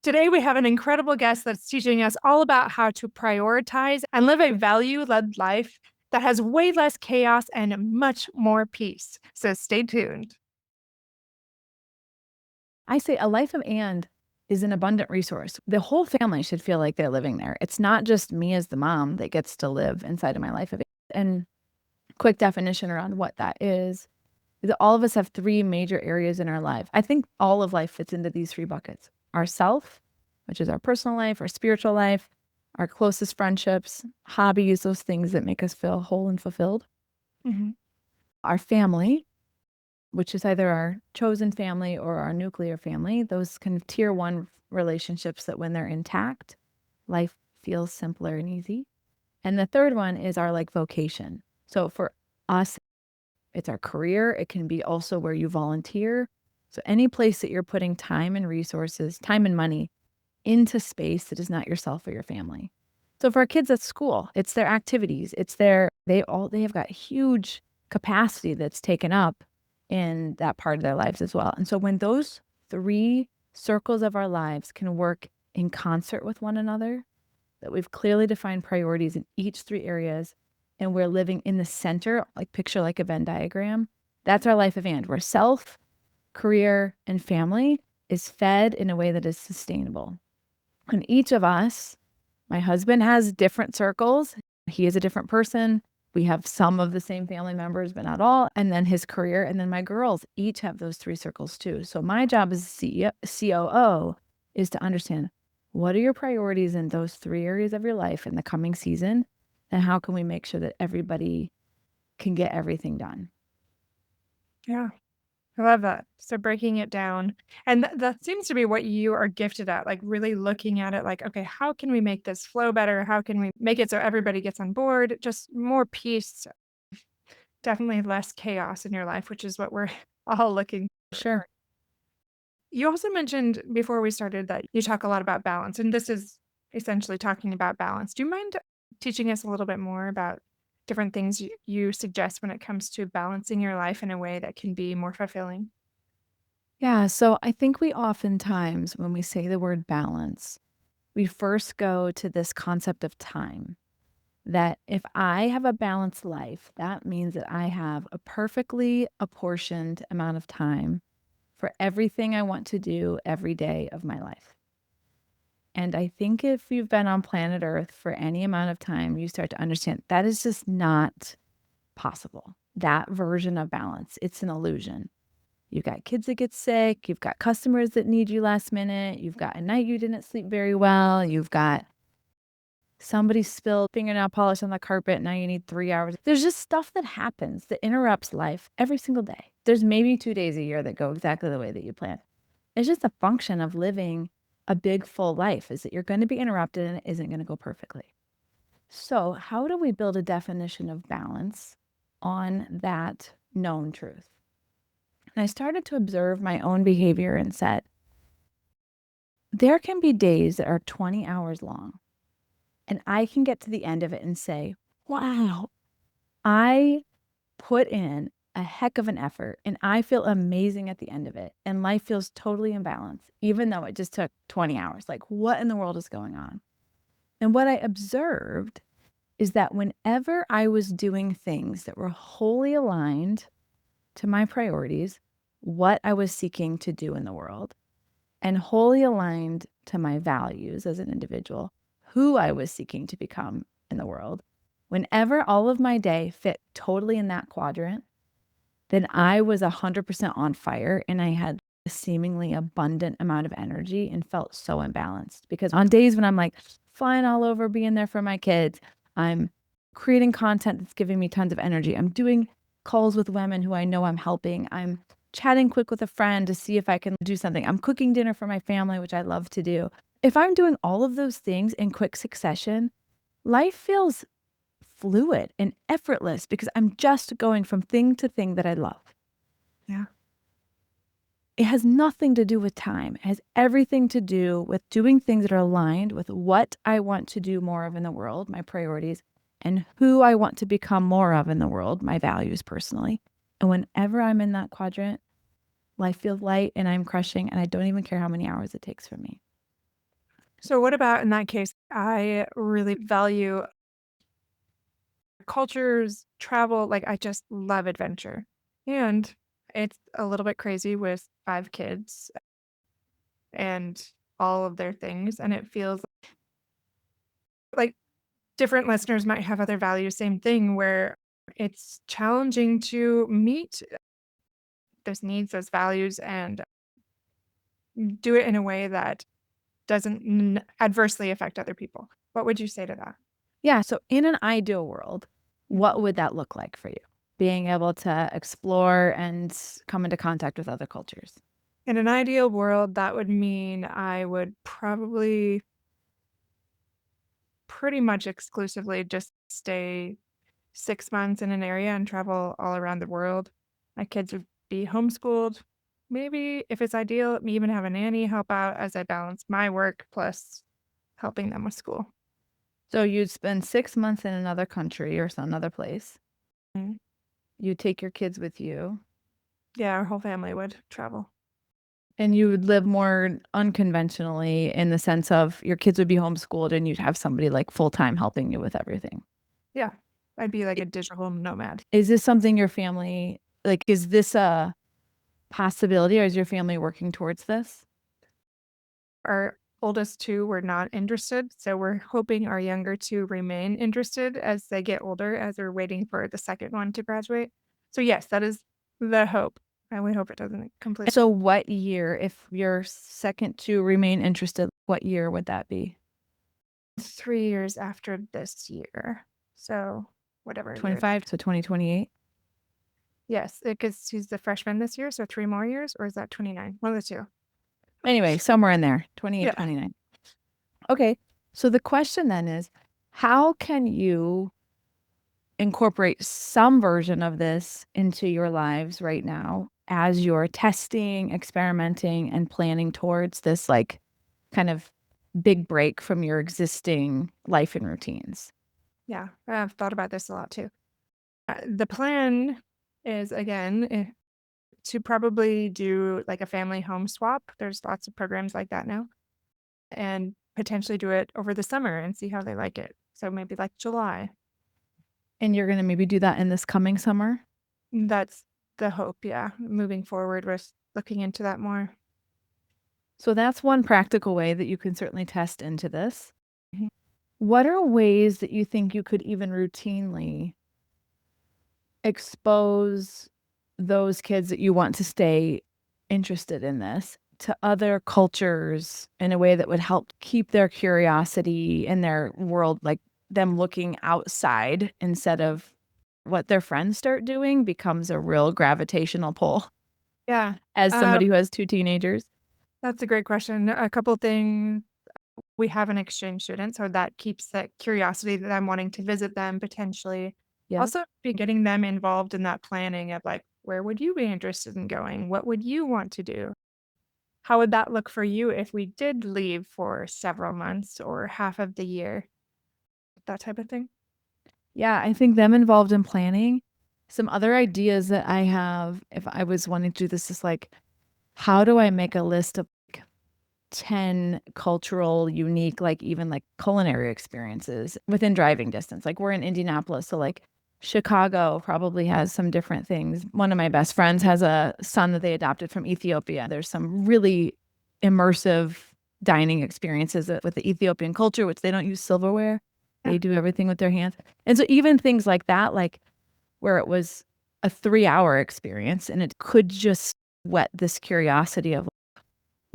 Today, we have an incredible guest that's teaching us all about how to prioritize and live a value led life that has way less chaos and much more peace. So stay tuned. I say a life of and is an abundant resource. The whole family should feel like they're living there. It's not just me as the mom that gets to live inside of my life of and. And quick definition around what that is that all of us have three major areas in our life. I think all of life fits into these three buckets. Our self, which is our personal life, our spiritual life, our closest friendships, hobbies, those things that make us feel whole and fulfilled. Mhm. Our family, which is either our chosen family or our nuclear family, those kind of tier one relationships that when they're intact, life feels simpler and easy. And the third one is our vocation. So for us, it's our career. It can be also where you volunteer. So any place that you're putting time and resources, time and money into space that is not yourself or your family. So for our kids at school, it's their activities. It's they have got huge capacity that's taken up in that part of their lives as well. And so when those three circles of our lives can work in concert with one another, that we've clearly defined priorities in each three areas, and we're living in the center, picture like a Venn diagram, that's our life of and, where self, career, and family is fed in a way that is sustainable. And each of us, my husband has different circles. He is a different person. We have some of the same family members, but not all. And then his career. And then my girls each have those three circles too. So my job as CEO, COO is to understand what are your priorities in those three areas of your life in the coming season? And how can we make sure that everybody can get everything done? Yeah, I love that. So breaking it down. And that seems to be what you are gifted at, like really looking at it like, okay, how can we make this flow better? How can we make it so everybody gets on board? Just more peace, definitely less chaos in your life, which is what we're all looking for. Sure. You also mentioned before we started that you talk a lot about balance, and this is essentially talking about balance. Do you mind teaching us a little bit more about different things you suggest when it comes to balancing your life in a way that can be more fulfilling? Yeah. So I think we oftentimes, when we say the word balance, we first go to this concept of time. That if I have a balanced life, that means that I have a perfectly apportioned amount of time for everything I want to do every day of my life. And I think if you've been on planet Earth for any amount of time, you start to understand that is just not possible. That version of balance, it's an illusion. You've got kids that get sick, you've got customers that need you last minute, you've got a night you didn't sleep very well, you've got somebody spilled fingernail polish on the carpet. Now you need 3 hours. There's just stuff that happens that interrupts life every single day. There's maybe 2 days a year that go exactly the way that you planned. It's just a function of living a big, full life is that you're going to be interrupted and it isn't going to go perfectly. So, how do we build a definition of balance on that known truth? And I started to observe my own behavior and said, there can be days that are 20 hours long. And I can get to the end of it and say, wow, I put in a heck of an effort and I feel amazing at the end of it. And life feels totally in balance, even though it just took 20 hours. Like, what in the world is going on? And what I observed is that whenever I was doing things that were wholly aligned to my priorities, what I was seeking to do in the world, and wholly aligned to my values as an individual, who I was seeking to become in the world, whenever all of my day fit totally in that quadrant, then I was 100% on fire and I had a seemingly abundant amount of energy and felt so imbalanced. Because on days when I'm like flying all over, being there for my kids, I'm creating content that's giving me tons of energy. I'm doing calls with women who I know I'm helping. I'm chatting quick with a friend to see if I can do something. I'm cooking dinner for my family, which I love to do. If I'm doing all of those things in quick succession, life feels fluid and effortless because I'm just going from thing to thing that I love. Yeah. It has nothing to do with time. It has everything to do with doing things that are aligned with what I want to do more of in the world, my priorities, and who I want to become more of in the world, my values personally. And whenever I'm in that quadrant, life feels light and I'm crushing and I don't even care how many hours it takes for me. So what about in that case, I really value cultures, travel, like, I just love adventure. And it's a little bit crazy with 5 kids and all of their things, and it feels like different listeners might have other values, same thing, where it's challenging to meet those needs, those values, and do it in a way that doesn't adversely affect other people. What would you say to that? Yeah, so in an ideal world, Mhm. what would that look like for you? Being able to explore and come into contact with other cultures. In an ideal world, that would mean I would probably pretty much exclusively just stay 6 months in an area and travel all around the world. My kids would be homeschooled. Maybe if it's ideal, me even have a nanny help out as I balance my work plus helping them with school. So you'd spend 6 months in another country or some another place. Mm. You take your kids with you, Yeah, our whole family would travel. and you would live more unconventionally in the sense of your kids would be homeschooled and you'd have somebody, like, full-time helping you with everything. Yeah, I'd be like I a digital nomad. Is this something your family like, is this a possibility, or is your family working towards this? Our oldest 2 were not interested, so we're hoping our younger 2 remain interested as they get older, as we're waiting for the second one to graduate. So, yes, that is the hope, and we hope it doesn't complete So what year, if your second to remain interested, what year would that be? 3 years after this year. So, whatever year. 25 to 2028? Yes, because he's the freshman this year, so 3 more years, or is that 29? One of the 2. Anyway, somewhere in there, 28, Yeah. 29. Okay. So the question then is, how can you incorporate some version of this into your lives right now as you're testing, experimenting, and planning towards this like kind of big break from your existing life and routines? Yeah, I've thought about this a lot too. The plan is, again, to probably do, like, a family home swap. There's lots of programs like that now, and potentially do it over the summer and see how they like it. So maybe, like, July. And you're going to maybe do that in this coming summer? That's the hope, yeah, moving forward with looking into that more. So that's one practical way that you can certainly test into this. Mhm. What are ways that you think you could even routinely expose those kids that you want to stay interested in this to other cultures in a way that would help keep their curiosity in their world, like them looking outside instead of what their friends start doing becomes a real gravitational pull Yeah, as uh, somebody who has 2 teenagers? that's a great question. A couple things. We have an exchange student, so that keeps that curiosity that I'm wanting to visit them potentially. Yep. Also, be getting them involved in that planning of like, where would you be interested in going? What would you want to do? How would that look for you if we did leave for several months or half of the year? That type of thing. Yeah, I think them involved in planning. Some other ideas that I have if I was wanting to do this is like, how do I make a list of 10 cultural, unique, like, even, like, culinary experiences within driving distance. Like, we're in Indianapolis, so, like, Chicago probably has some different things. One of my best friends has a son that they adopted from Ethiopia. There's some really immersive dining experiences, with the Ethiopian culture, which they don't use silverware. Yeah. They do everything with their hands. And so even things like that, like, where it was a 3-hour experience and it could just whet this curiosity of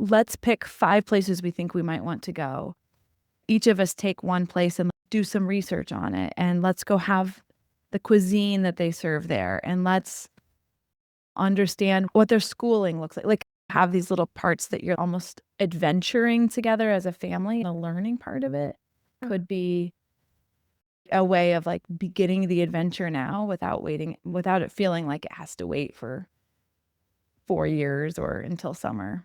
let's pick 5 places we think we might want to go. Each of us take one place and do some research on it, and let's go have the cuisine that they serve there, and let's understand what their schooling looks like. Like, have these little parts that you're almost adventuring together as a family. The learning part of it Yeah. could be a way of, like, beginning the adventure now without it feeling like it has to wait for 4 years or until summer.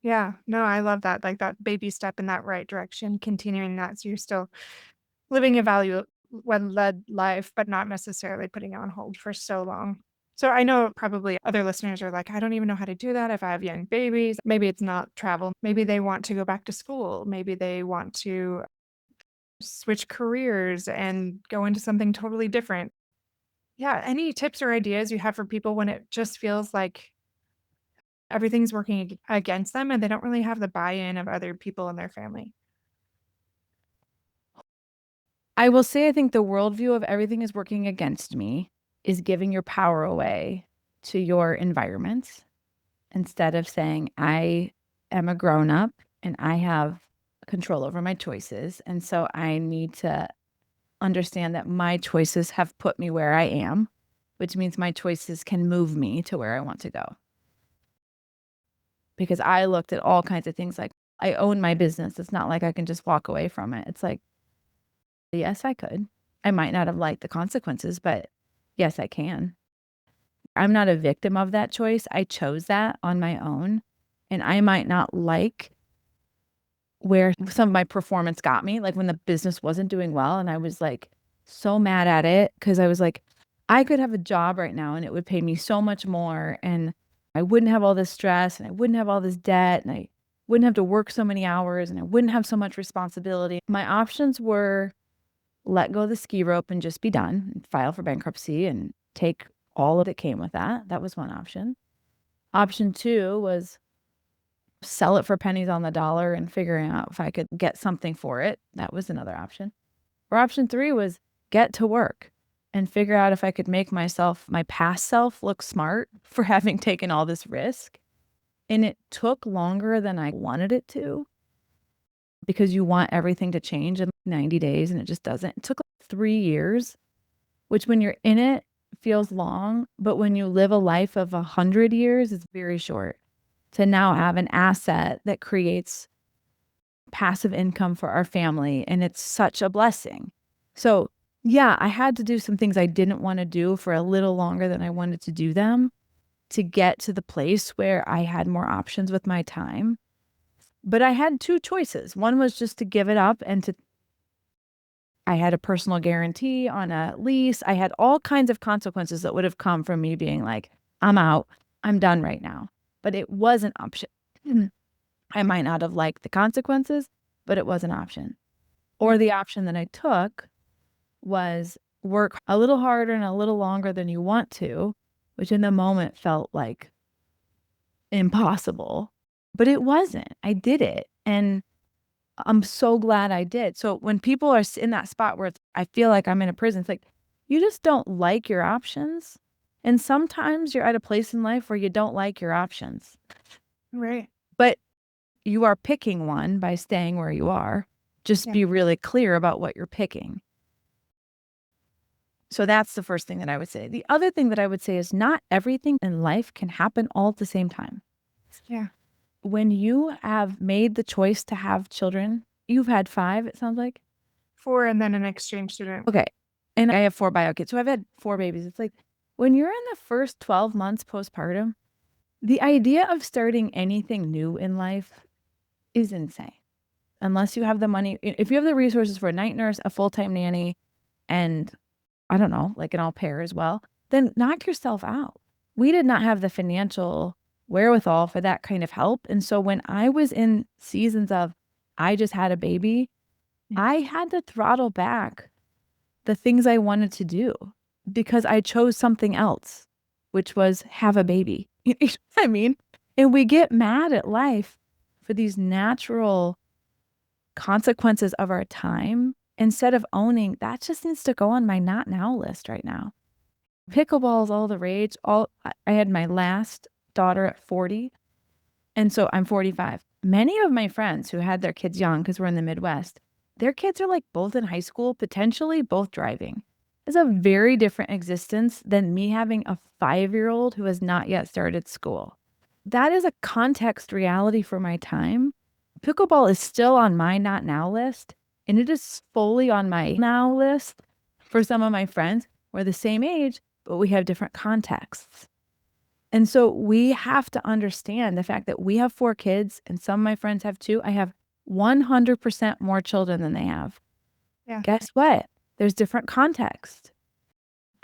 Yeah. No, I love that. Like that baby step in that right direction, continuing that. So you're still living a value well led life, but not necessarily putting it on hold for so long. So I know probably other listeners are like, I don't even know how to do that if I have young babies. Maybe it's not travel. Maybe they want to go back to school. Maybe they want to switch careers and go into something totally different. Yeah. Any tips or ideas you have for people when it just feels like everything's working against them and they don't really have the buy in of other people in their family? I will say I think the worldview of everything is working against me is giving your power away to your environment instead of saying, I am a grown up and I have control over my choices. And so I need to understand that my choices have put me where I am, which means my choices can move me to where I want to go. Because I looked at all kinds of things like I own my business. It's not like I can just walk away from it. It's like, yes, I could. I might not have liked the consequences, but yes, I can. I'm not a victim of that choice. I chose that on my own. And I might not like where some of my performance got me, like when the business wasn't doing well. And I was like so mad at it because I was like, I could have a job right now and it would pay me so much more. And I wouldn't have all this stress and I wouldn't have all this debt and I wouldn't have to work so many hours and I wouldn't have so much responsibility. My options were let go of the ski rope and just be done, and file for bankruptcy and take all of it came with that. That was one option. Option two was sell it for pennies on the dollar and figuring out if I could get something for it. That was another option. Or option three was get to work and figure out if I could make myself, my past self, look smart for having taken all this risk. And it took longer than I wanted it to because you want everything to change in 90 days and it just doesn't. It took like 3 years, which when you're in it feels long, but when you live a life of 100 years, it's very short. To now have an asset that creates passive income for our family, and it's such a blessing. So, yeah, I had to do some things I didn't want to do for a little longer than I wanted to do them to get to the place where I had more options with my time. But I had two choices. One was just to give it up and to I had a personal guarantee on a lease. I had all kinds of consequences that would have come from me being like, I'm out. I'm done right now. But it was an option. I might not have liked the consequences, but it was an option. Yeah. Or the option that I took was work a little harder and a little longer than you want to, which in the moment felt like impossible, but it wasn't. I did it. And I'm so glad I did. So when people are in that spot where I feel like I'm in a prison, it's like you just don't like your options. And sometimes you're at a place in life where you don't like your options, Right. but you are picking one by staying where you are. Just Yeah. be really clear about what you're picking. So that's the first thing that I would say. The other thing that I would say is not everything in life can happen all at the same time. Yeah. When you have made the choice to have children, you've had 5, it sounds like. 4 and then an exchange student. Okay. And I have 4 bio kids. So I've had 4 babies. It's like when you're in the first 12 months postpartum, the idea of starting anything new in life is insane. Unless you have the money, if you have the resources for a night nurse, a full-time nanny, and I don't know, like an au pair as well, then knock yourself out. We did not have the financial wherewithal for that kind of help. And so when I was in seasons of I just had a baby, I had to throttle back the things I wanted to do because I chose something else, which was have a baby. You know what I mean? And we get mad at life for these natural consequences of our time instead of owning that just needs to go on my not now list right now. Pickleball is all the rage. I had my last daughter at 40, and so I'm 45. Many of my friends who had their kids young because we're in the Midwest, their kids are like both in high school, potentially both driving. It's a very different existence than me having a 5-year-old who has not yet started school. That is a context reality for my time. Pickleball is still on my not now list, and it is fully on my now list for some of my friends. We're the same age, but we have different contexts. And so we have to understand the fact that we have 4 kids and some of my friends have 2. I have 100% more children than they have. Yeah. Guess what? There's different context.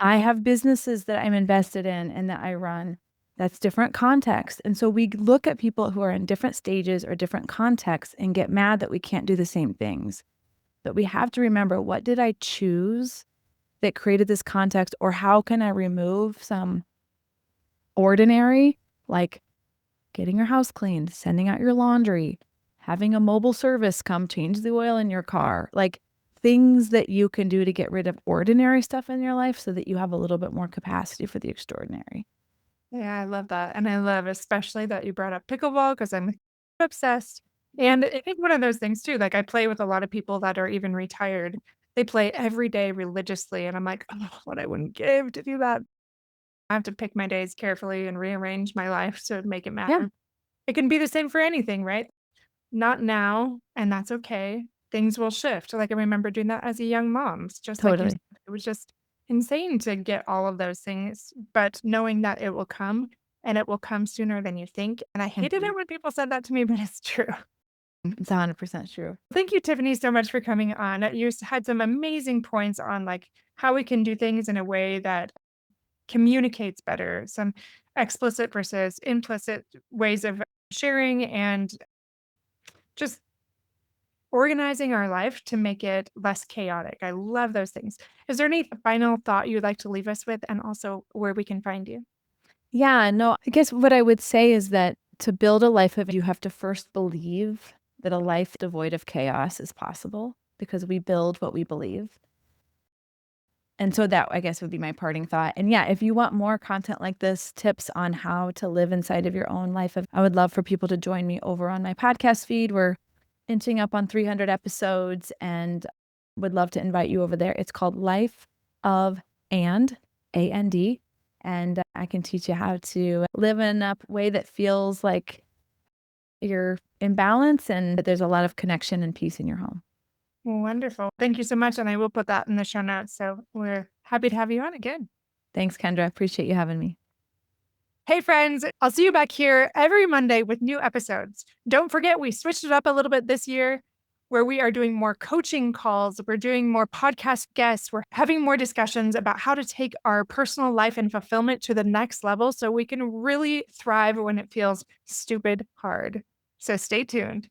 I have businesses that I'm invested in and that I run. That's different context. And so we look at people who are in different stages or different contexts and get mad that we can't do the same things. But we have to remember, what did I choose that created this context, or how can I remove some ordinary, like getting your house cleaned, sending out your laundry, having a mobile service come change the oil in your car, like things that you can do to get rid of ordinary stuff in your life so that you have a little bit more capacity for the extraordinary. Yeah, I love that, and I love especially that you brought up pickleball because 'cause I'm obsessed, and I think one of those things too, like, I play with a lot of people that are even retired. They play every day religiously, and I'm like, "Oh, what I wouldn't give to do that." I have to pick my days carefully and rearrange my life to make it Yeah, matter. It can be the same for anything, right? Not now, and that's okay. Things will shift. Like, I remember doing that as a young mom. It's just like you said, totally. it was just insane to get all of those things, but knowing that it will come, and it will come sooner than you think, and I hated Mhm. it when people said that to me, but it's true. It's 100% true. Thank you, Tiffany, so much for coming on. Had some amazing points on, like, how we can do things in a way that communicates better, some explicit versus implicit ways of sharing and just organizing our life to make it less chaotic. I love those things. Is there any final thought you'd like to leave us with and also where we can find you? Yeah, no, I guess what I would say is that to build a life of, you have to first believe that a life devoid of chaos is possible, because we build what we believe. And so that, I guess, would be my parting thought. And yeah, if you want more content like this, tips on how to live inside of your own life, I would love for people to join me over on my podcast feed. We're inching up on 300 episodes and would love to invite you over there. It's called Life of and, A-N-D. And I can teach you how to live in a way that feels like you're in balance and that there's a lot of connection and peace in your home. Wonderful. Thank you so much. And I will put that in the show notes. So we're happy to have you on again. Thanks, Kendra. Appreciate you having me. Hey, friends, I'll see you back here every Monday with new episodes. Don't forget, we switched it up a little bit this year where we are doing more coaching calls. We're doing more podcast guests. We're having more discussions about how to take our personal life and fulfillment to the next level so we can really thrive when it feels stupid hard. So stay tuned.